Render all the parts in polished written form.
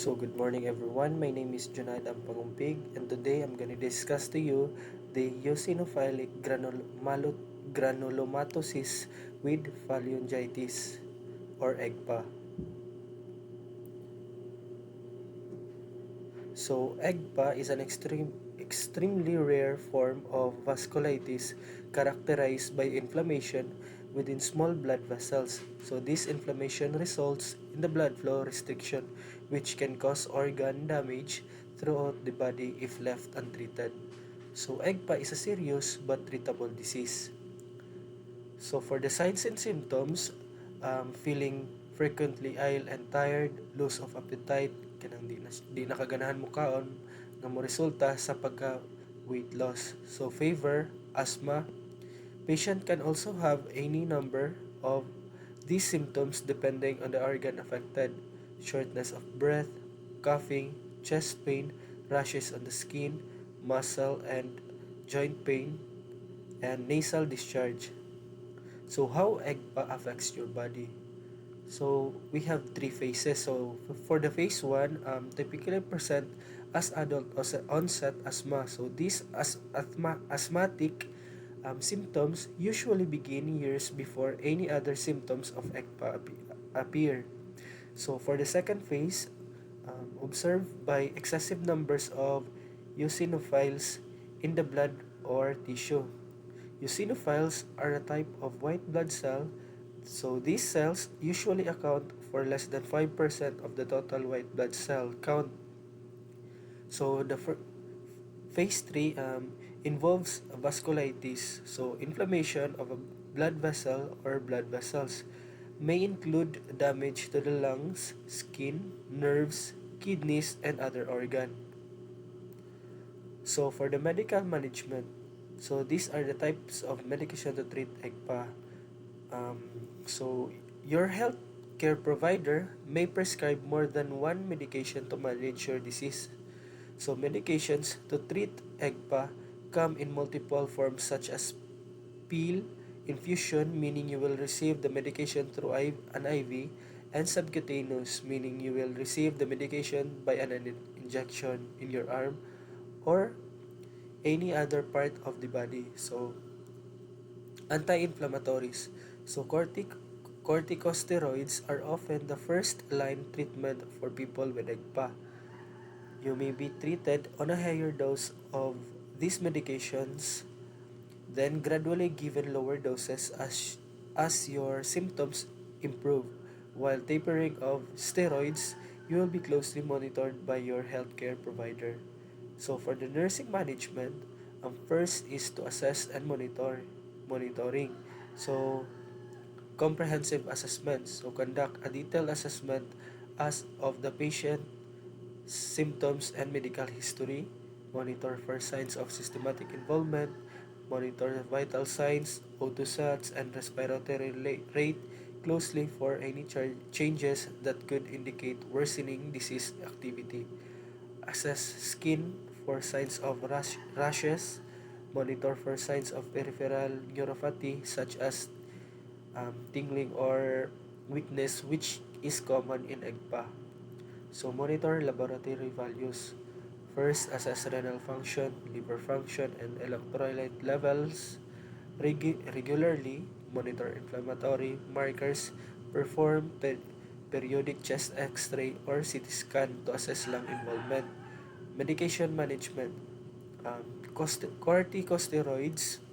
So good morning everyone, my name is Pangompig and today I'm going to discuss to you the Eosinophilic Granulomatosis with Polyangitis or Egpa. So Egpa is an extremely rare form of vasculitis characterized by inflammation within small blood vessels. So this inflammation results in the blood flow restriction which can cause organ damage throughout the body if left untreated. So Egpa is a serious but treatable disease. So for the signs and symptoms, feeling frequently ill and tired, loss of appetite, kanang di nakaganahan mo kaon, nga mo resulta sa pagka weight loss. So fever, asthma, patient can also have any number of these symptoms depending on the organ affected. Shortness of breath, coughing, chest pain, rashes on the skin, muscle and joint pain, and nasal discharge. So how Egpa affects your body? So we have three phases. So for the phase 1, typically present as adult onset asthma. So these asthmatic symptoms usually begin years before any other symptoms of Egpa appear. So for the second phase, observed by excessive numbers of eosinophils in the blood or tissue. Eosinophils are a type of white blood cell, so these cells usually account for less than 5% of the total white blood cell count. So the phase 3 involves vasculitis, so inflammation of a blood vessel or blood vessels may include damage to the lungs, skin, nerves, kidneys, and other organs. So for the medical management, so these are the types of medication to treat EGPA. Um, so your health care provider may prescribe more than one medication to manage your disease. So medications to treat EGPA come in multiple forms such as pill, infusion, meaning you will receive the medication through an IV, and subcutaneous, meaning you will receive the medication by an injection in your arm or any other part of the body. So anti-inflammatories. So corticosteroids are often the first line treatment for people with EGPA. You may be treated on a higher dose of these medications, then gradually given lower doses as your symptoms improve. While tapering of steroids, you will be closely monitored by your healthcare provider. So for the nursing management, first is to assess and monitoring. So comprehensive assessment. So conduct a detailed assessment as of the patient symptoms and medical history. Monitor for signs of systematic involvement. Monitor vital signs, O2 sats, and respiratory rate closely for any changes that could indicate worsening disease activity. Assess skin for signs of rashes. Monitor for signs of peripheral neuropathy such as tingling or weakness, which is common in EGPA. So monitor laboratory values. First, assess renal function, liver function, and electrolyte levels regularly. Monitor inflammatory markers. Perform periodic chest x-ray or CT scan to assess lung involvement. Medication management. Um, Corticosteroids.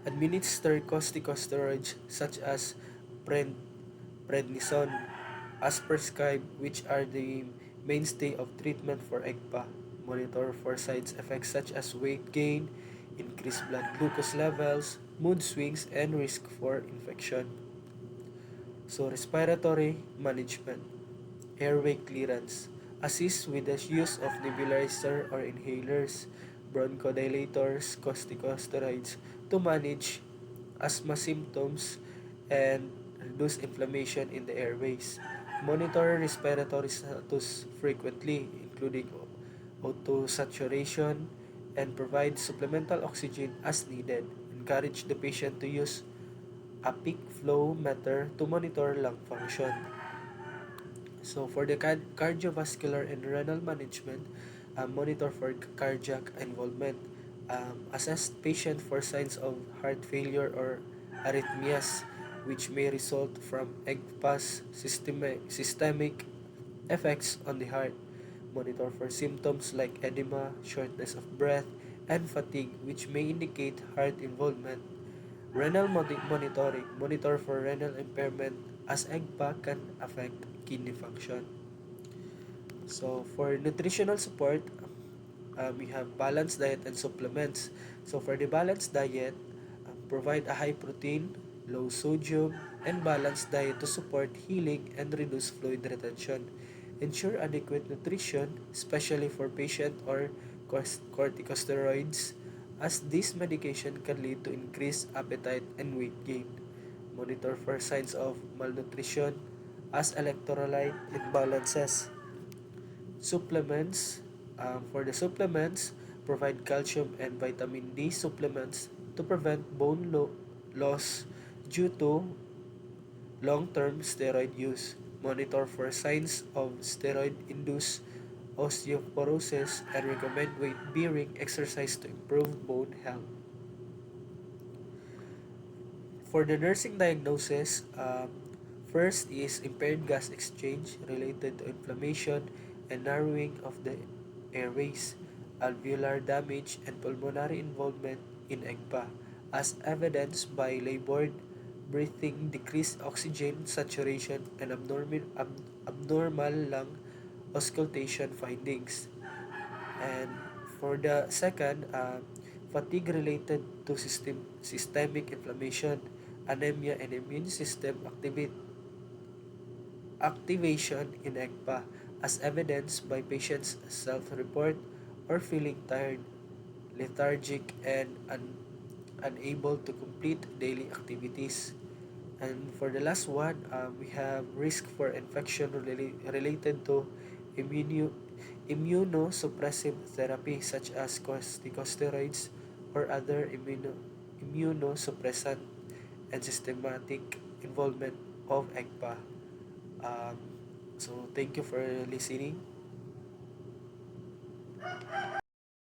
Administer corticosteroids such as prednisone as prescribed, which are the mainstay of treatment for EGPA. Monitor for side effects such as weight gain, increased blood glucose levels, mood swings, and risk for infection. So respiratory management, airway clearance, assist with the use of nebulizer or inhalers, bronchodilators, corticosteroids to manage asthma symptoms and reduce inflammation in the airways. Monitor respiratory status frequently, including O2 saturation, and provide supplemental oxygen as needed. Encourage the patient to use a peak flow meter to monitor lung function. So for the cardiovascular and renal management, monitor for cardiac involvement. Assess patient for signs of heart failure or arrhythmias, which may result from Egpa's systemic effects on the heart. Monitor for symptoms like edema, shortness of breath, and fatigue, which may indicate heart involvement. Renal monitoring. Monitor for renal impairment as Egpa can affect kidney function. So for nutritional support, we have balanced diet and supplements. So for the balanced diet, provide a high protein, low sodium, and balanced diet to support healing and reduce fluid retention. Ensure adequate nutrition, especially for patient or corticosteroids, as this medication can lead to increased appetite and weight gain. Monitor for signs of malnutrition as electrolyte imbalances. Supplements. For the supplements, provide calcium and vitamin D supplements to prevent loss due to long-term steroid use. Monitor for signs of steroid-induced osteoporosis and recommend weight-bearing exercise to improve bone health. For the nursing diagnosis, first is impaired gas exchange related to inflammation and narrowing of the airways, alveolar damage, and pulmonary involvement in Egpa, as evidenced by labored breathing, decreased oxygen saturation, and abnormal lung auscultation findings. And for the second, fatigue related to systemic inflammation, anemia, and immune system activation in Egpa, as evidenced by patients' self-report or feeling tired, lethargic, and unable to complete daily activities. And for the last one, we have risk for infection related to immuno immunosuppressive therapy such as corticosteroids or other immunosuppressant and systematic involvement of EGPA. Um, so thank you for listening.